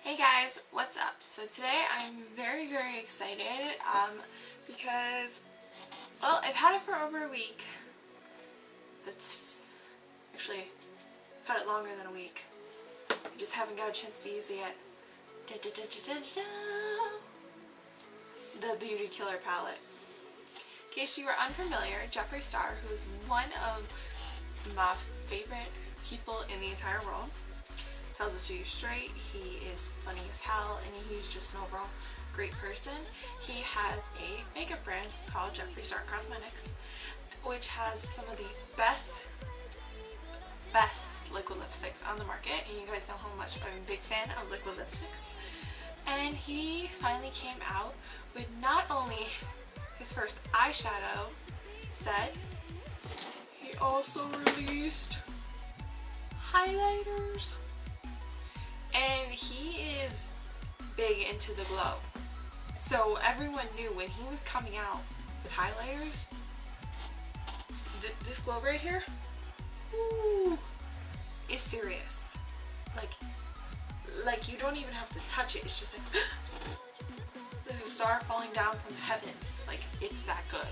Hey guys, what's up? So today I'm very excited because, well, I've had it for over a week. That's actually, I've had it longer than a week. I just haven't got a chance to use it yet. Da, da, da, da, da, da. The Beauty Killer palette. In case you were unfamiliar, Jeffree Star, who is one of my favorite people in the entire world, tells it to you straight. He is funny as hell, and he's just an overall great person. He has a makeup brand called Jeffree Star Cosmetics, which has some of the best liquid lipsticks on the market, and you guys know how much I'm a big fan of liquid lipsticks. And he finally came out with not only his first eyeshadow set, he also released highlighters. And he is big into the glow. So everyone knew when he was coming out with highlighters, this glow right here, ooh, is serious. Like you don't even have to touch it. It's just like there's a star falling down from the heavens. Like, it's that good.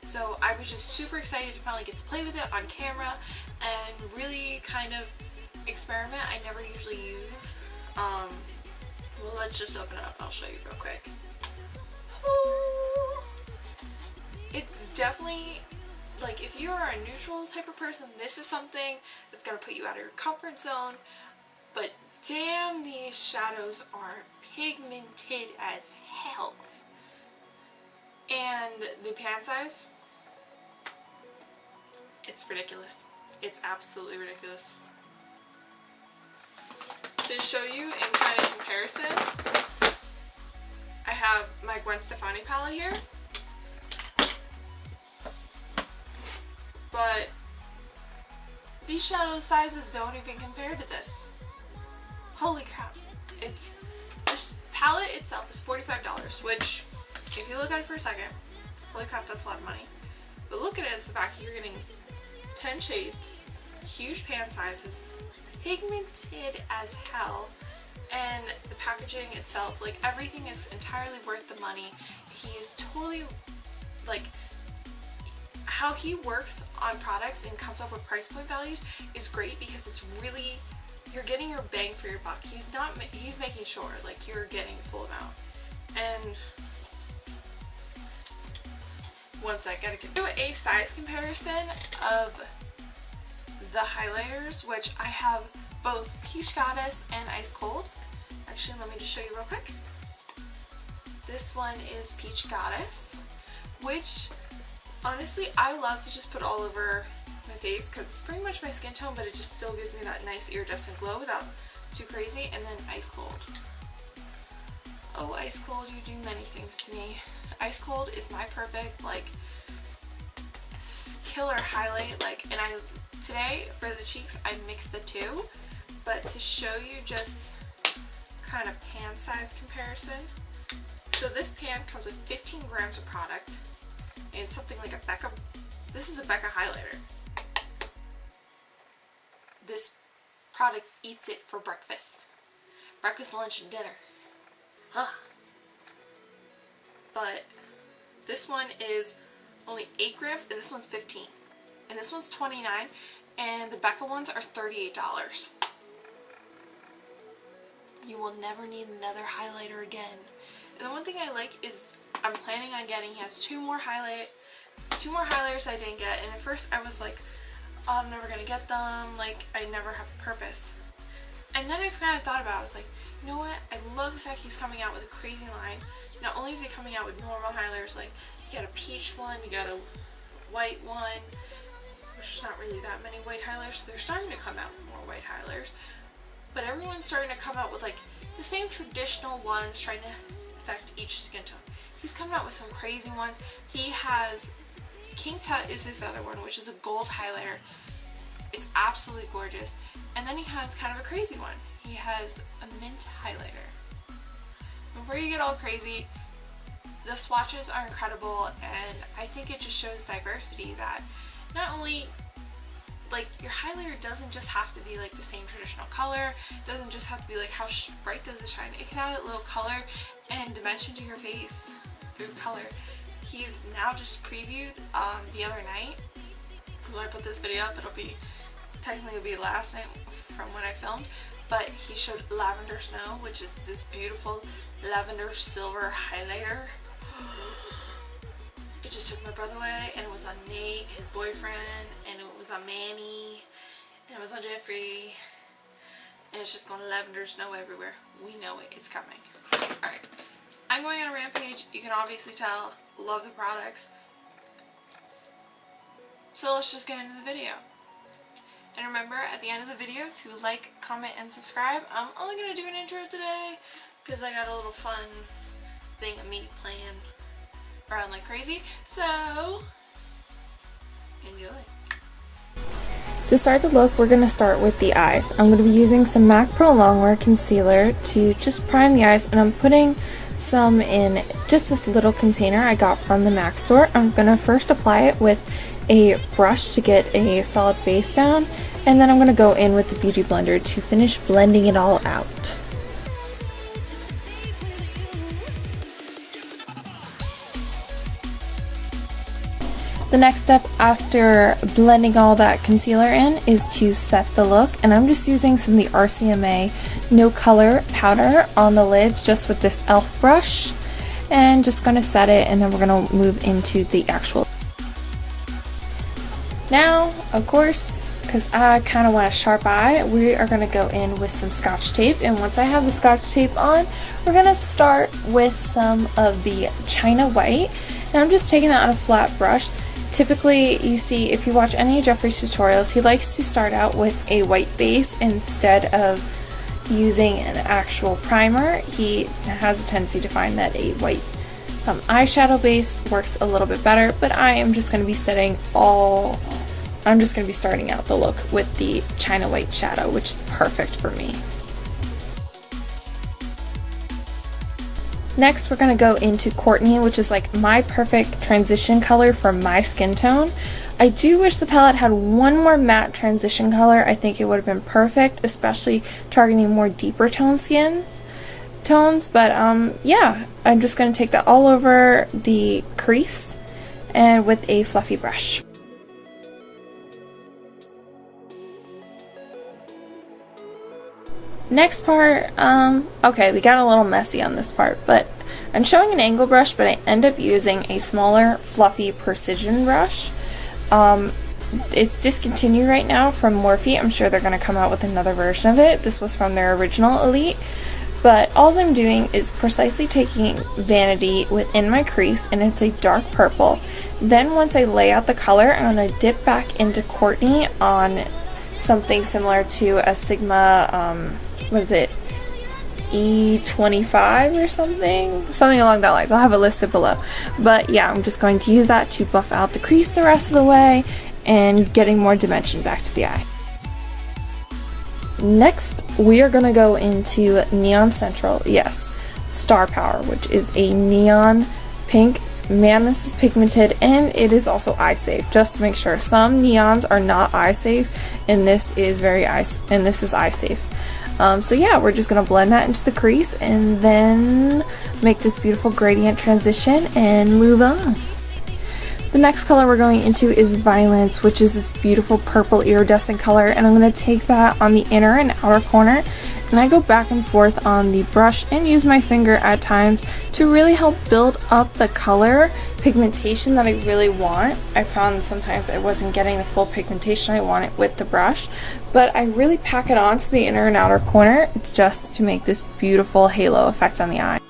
So I was just super excited to finally get to play with it on camera and really kind of experiment. I never usually use. Well, let's just open it up. I'll show you real quick. Ooh. It's definitely, like, if you are a neutral type of person, this is something that's gonna put you out of your comfort zone. But damn, these shadows are pigmented as hell. And the pan size, it's ridiculous. It's absolutely ridiculous. To show you in kind of comparison, I have my Gwen Stefani palette here, but these shadow sizes don't even compare to this. Holy crap. This palette itself is $45, which, if you look at it for a second, holy crap, that's a lot of money. But look at it as the fact you're getting 10 shades, huge pan sizes, pigmented as hell, and the packaging itself, like, everything is entirely worth the money. He is totally, like, how he works on products and comes up with price point values is great, because it's really, you're getting your bang for your buck. He's making sure, like, you're getting full amount. And one sec, gotta do a size comparison of the highlighters, which I have both Peach Goddess and Ice Cold. Actually, let me just show you real quick. This one is Peach Goddess, which honestly I love to just put all over my face because it's pretty much my skin tone, but it just still gives me that nice iridescent glow without too crazy. And then Ice Cold. Oh, Ice Cold, you do many things to me. Ice Cold is my perfect, like, killer highlight. Like, and today for the cheeks I mixed the two, but to show you just kind of pan size comparison. So this pan comes with 15 grams of product, and it's something like a Becca, this is a Becca highlighter. This product eats it for breakfast, lunch, and dinner. Huh. But this one is only 8 grams, and this one's 15. And this one's 29, and the Becca ones are $38. You will never need another highlighter again. And the one thing I like is I'm planning on getting, he has two more highlighters I didn't get, and at first I was like, oh, I'm never gonna get them, like, I never have a purpose. And then I kind of thought about it. I was like, you know what, I love the fact he's coming out with a crazy line. Not only is he coming out with normal highlighters, like, you got a peach one, you got a white one, which is not really that many white highlighters. They're starting to come out with more white highlighters, but everyone's starting to come out with, like, the same traditional ones, trying to affect each skin tone. He's coming out with some crazy ones. He has, King Tut is his other one, which is a gold highlighter. It's absolutely gorgeous. And then he has kind of a crazy one. He has a mint highlighter. Before you get all crazy, the swatches are incredible, and I think it just shows diversity, that not only like, your highlighter doesn't just have to be like the same traditional color. It doesn't just have to be like how bright does it shine. It can add a little color and dimension to your face through color. He's now just previewed the other night. When I put this video up, it'll be last night from when I filmed, but he showed Lavender Snow, which is this beautiful lavender silver highlighter. It just took my breath away, and it was on Nate, his boyfriend, and it was on Manny, and it was on Jeffree, and it's just going lavender snow everywhere. We know it, it's coming. Alright, I'm going on a rampage. You can obviously tell, love the products. So let's just get into the video. And remember, at the end of the video, to like, comment, and subscribe. I'm only going to do an intro today because I got a little fun thing of me playing around like crazy. So, enjoy. To start the look, we're going to start with the eyes. I'm going to be using some MAC Pro Longwear Concealer to just prime the eyes, and I'm putting some in just this little container I got from the MAC store. I'm going to first apply it with a brush to get a solid base down, and then I'm going to go in with the Beauty Blender to finish blending it all out. The next step after blending all that concealer in is to set the look, and I'm just using some of the RCMA No Color powder on the lids just with this e.l.f. brush, and just going to set it, and then we're going to move into the actual. Now, of course, because I kind of want a sharp eye, we are going to go in with some Scotch tape, and once I have the Scotch tape on, we're going to start with some of the China White, and I'm just taking that on a flat brush. Typically, you see, if you watch any of Jeffree's tutorials, he likes to start out with a white base instead of using an actual primer. He has a tendency to find that a white eyeshadow base works a little bit better, but I am just going to be starting out the look with the China White shadow, which is perfect for me. Next, we're going to go into Courtney, which is like my perfect transition color for my skin tone. I do wish the palette had one more matte transition color. I think it would have been perfect, especially targeting more deeper tone skin tones, but yeah, I'm just going to take that all over the crease and with a fluffy brush. Next part, okay, we got a little messy on this part, but I'm showing an angle brush, but I end up using a smaller fluffy precision brush. It's discontinued right now from Morphe. I'm sure they're going to come out with another version of it. This was from their original Elite. But all I'm doing is precisely taking Vanity within my crease, and it's a dark purple. Then once I lay out the color, I'm going to dip back into Courtney on something similar to a Sigma, what is it, E25 or something? Something along that lines. I'll have it listed below. But yeah, I'm just going to use that to buff out the crease the rest of the way and getting more dimension back to the eye. Next, we are going to go into Neon Central, yes, Star Power, which is a neon pink. Man, this is pigmented, and it is also eye safe, just to make sure. Some neons are not eye safe, and this is eye safe. So yeah, we're just going to blend that into the crease and then make this beautiful gradient transition and move on. The next color we're going into is Violence, which is this beautiful purple iridescent color, and I'm going to take that on the inner and outer corner, and I go back and forth on the brush and use my finger at times to really help build up the color pigmentation that I really want. I found sometimes I wasn't getting the full pigmentation I wanted with the brush, but I really pack it onto the inner and outer corner just to make this beautiful halo effect on the eye.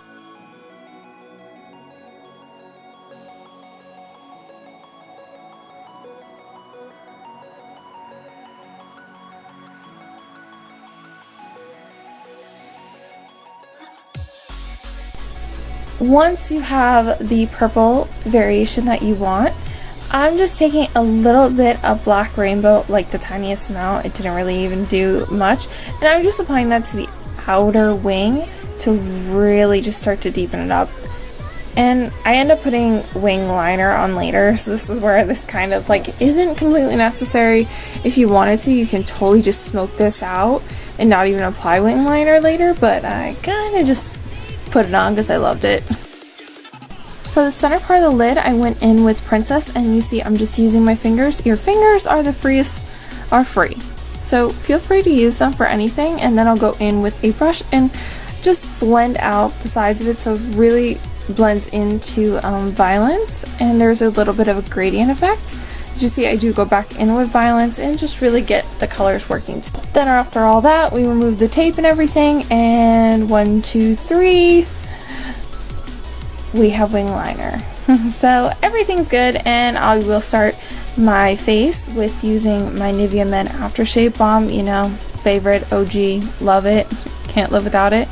Once you have the purple variation that you want, I'm just taking a little bit of Black Rainbow, like the tiniest amount. It didn't really even do much, and I'm just applying that to the outer wing to really just start to deepen it up. And I end up putting wing liner on later, so this is where this kind of like isn't completely necessary. If you wanted to, you can totally just smoke this out and not even apply wing liner later, but I kind of just put it on because I loved it. For the center part of the lid, I went in with Princess, and you see I'm just using my fingers. Your fingers are free, so feel free to use them for anything, and then I'll go in with a brush and just blend out the sides of it so it really blends into Violence, and there's a little bit of a gradient effect. As you see, I do go back in with Violence and just really get the colors working. Then after all that, we remove the tape and everything, and 1, 2, 3, we have wing liner. So everything's good, and I will start my face with using my Nivea Men Aftershave Balm, you know, favorite, OG, love it, can't live without it.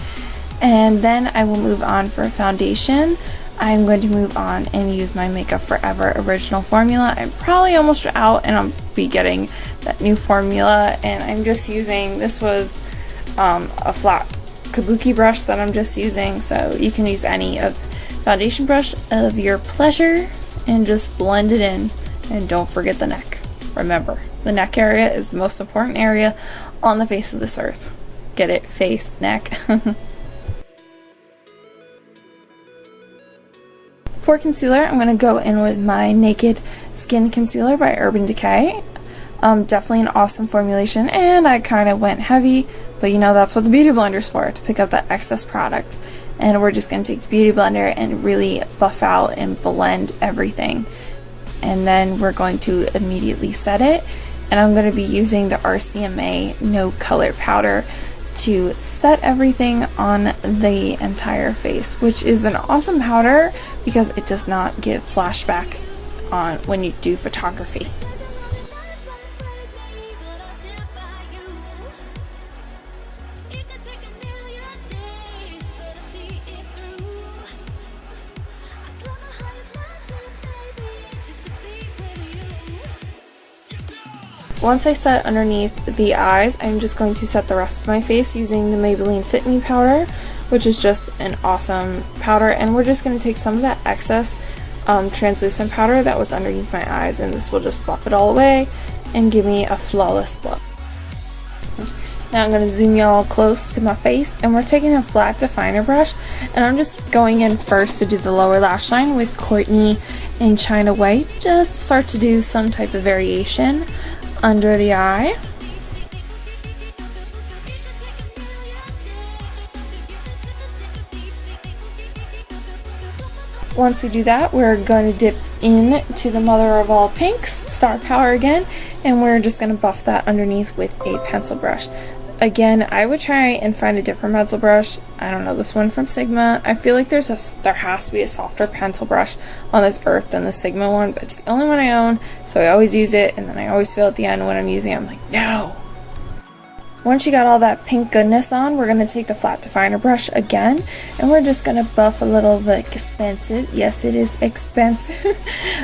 And then I will move on for a foundation. I'm going to move on and use my Makeup Forever original formula. I'm probably almost out, and I'll be getting that new formula, and I'm just using, this was a flat kabuki brush that I'm just using, so you can use any of foundation brush of your pleasure and just blend it in. And don't forget the neck. Remember, the neck area is the most important area on the face of this earth. Get it? Face, neck. For concealer, I'm going to go in with my Naked Skin Concealer by Urban Decay. Definitely an awesome formulation, and I kind of went heavy, but you know that's what the Beauty Blender's for, to pick up that excess product. And we're just going to take the Beauty Blender and really buff out and blend everything. And then we're going to immediately set it. And I'm going to be using the RCMA No Color Powder to set everything on the entire face, which is an awesome powder because it does not give flashback on when you do photography. Once I set underneath the eyes, I'm just going to set the rest of my face using the Maybelline Fit Me powder, which is just an awesome powder. And we're just going to take some of that excess translucent powder that was underneath my eyes, and this will just buff it all away and give me a flawless look. Now I'm going to zoom y'all close to my face, and we're taking a flat definer brush, and I'm just going in first to do the lower lash line with Courtney and China White, just to start to do some type of variation under the eye. Once we do that, we're going to dip into the mother of all pinks, Star Power again, and we're just going to buff that underneath with a pencil brush. Again, I would try and find a different pencil brush. I don't know, this one from Sigma. I feel like there has to be a softer pencil brush on this earth than the Sigma one, but it's the only one I own, so I always use it, and then I always feel at the end when I'm using it, I'm like, no! Once you got all that pink goodness on, we're going to take the flat definer brush again, and we're just going to buff a little of the expensive, yes it is expensive,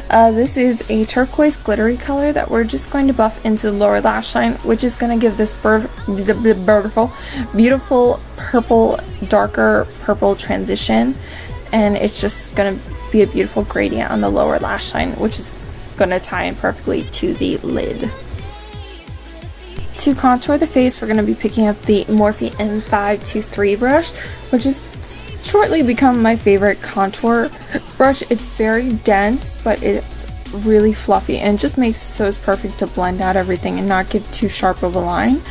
this is a turquoise glittery color that we're just going to buff into the lower lash line, which is going to give this beautiful purple, darker purple transition, and it's just going to be a beautiful gradient on the lower lash line, which is going to tie in perfectly to the lid. To contour the face, we're going to be picking up the Morphe M523 brush, which has shortly become my favorite contour brush. It's very dense, but it's really fluffy and just makes it so it's perfect to blend out everything and not give too sharp of a line.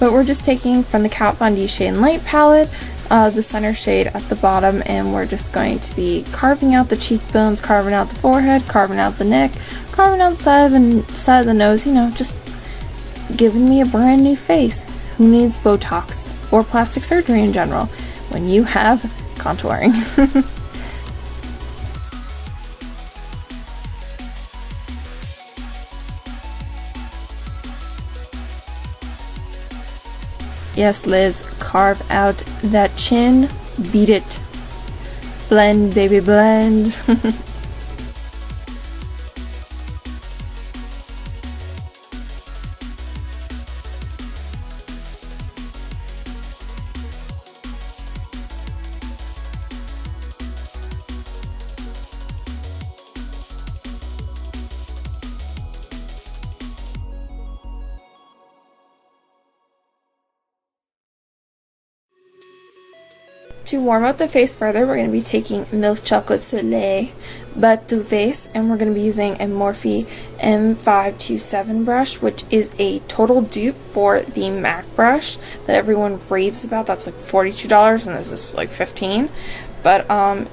But we're just taking from the Kat Von D Shade and Light palette, the center shade at the bottom, and we're just going to be carving out the cheekbones, carving out the forehead, carving out the neck, carving out the side of the nose, you know, just giving me a brand new face. Who needs Botox or plastic surgery in general when you have contouring? Yes, Liz, carve out that chin, beat it. Blend, baby, blend. To warm up the face further, we're going to be taking Milk Chocolate Soleil But to Face, and we're going to be using a Morphe M527 brush, which is a total dupe for the MAC brush that everyone raves about. That's like $42, and this is like $15. But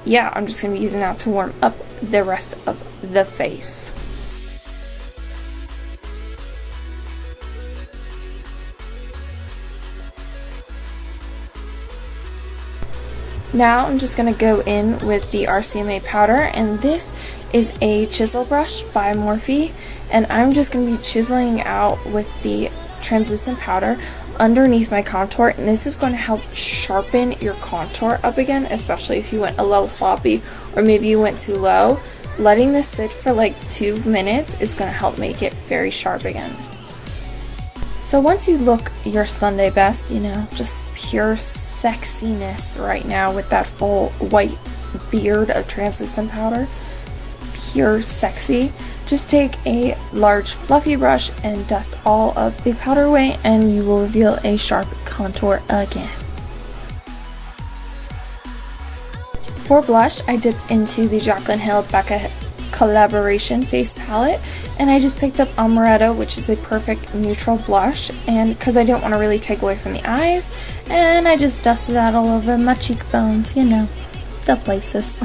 yeah, I'm just going to be using that to warm up the rest of the face. Now I'm just going to go in with the RCMA powder, and this is a chisel brush by Morphe, and I'm just going to be chiseling out with the translucent powder underneath my contour, and this is going to help sharpen your contour up again, especially if you went a little sloppy or maybe you went too low. Letting this sit for like 2 minutes is going to help make it very sharp again. So once you look your Sunday best, you know, just pure sexiness right now with that full white beard of translucent powder, pure sexy, just take a large fluffy brush and dust all of the powder away, and you will reveal a sharp contour again. For blush, I dipped into the Jaclyn Hill Becca collaboration face palette, and I just picked up Amaretto, which is a perfect neutral blush, and because I didn't want to really take away from the eyes, and I just dusted that all over my cheekbones, you know, the places.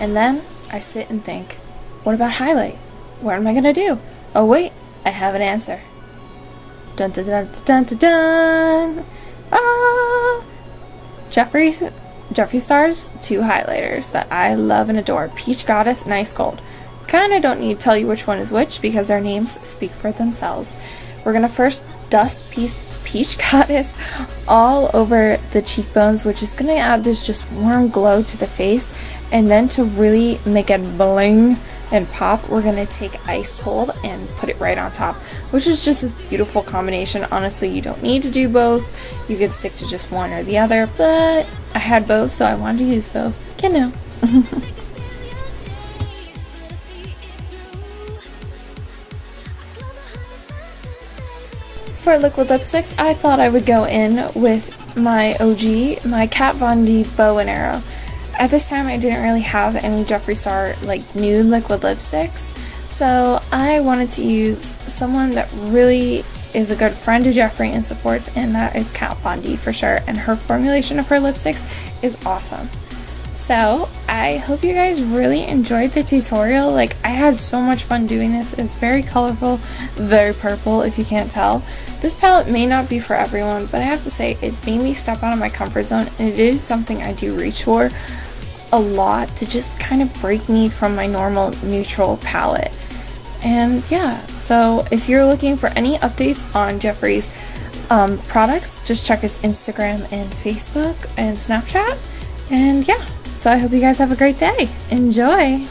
And then I sit and think, what about highlight? What am I gonna do? Oh wait, I have an answer. Dun dun dun dun dun dun! Ah! Jeffree Star's 2 highlighters that I love and adore, Peach Goddess and Ice Cold. Kinda don't need to tell you which one is which because their names speak for themselves. We're gonna first dust Peach Goddess all over the cheekbones, which is gonna add this just warm glow to the face, and then to really make it bling and pop, we're gonna take Ice Cold and put it right on top, which is just this beautiful combination. Honestly, you don't need to do both. You could stick to just one or the other, but I had both, so I wanted to use both, you know. For liquid lipsticks, I thought I would go in with my OG, my Kat Von D Bow and Arrow. At this time, I didn't really have any Jeffree Star like nude liquid lipsticks, so I wanted to use someone that really is a good friend to Jeffree and supports, and that is Kat Von D for sure, and her formulation of her lipsticks is awesome. So I hope you guys really enjoyed the tutorial. Like, I had so much fun doing this. It's very colorful, very purple if you can't tell. This palette may not be for everyone, but I have to say it made me step out of my comfort zone, and it is something I do reach for a lot to just kind of break me from my normal neutral palette. And yeah, so if you're looking for any updates on Jeffree's products, just check his Instagram and Facebook and Snapchat. And yeah, so I hope you guys have a great day. Enjoy!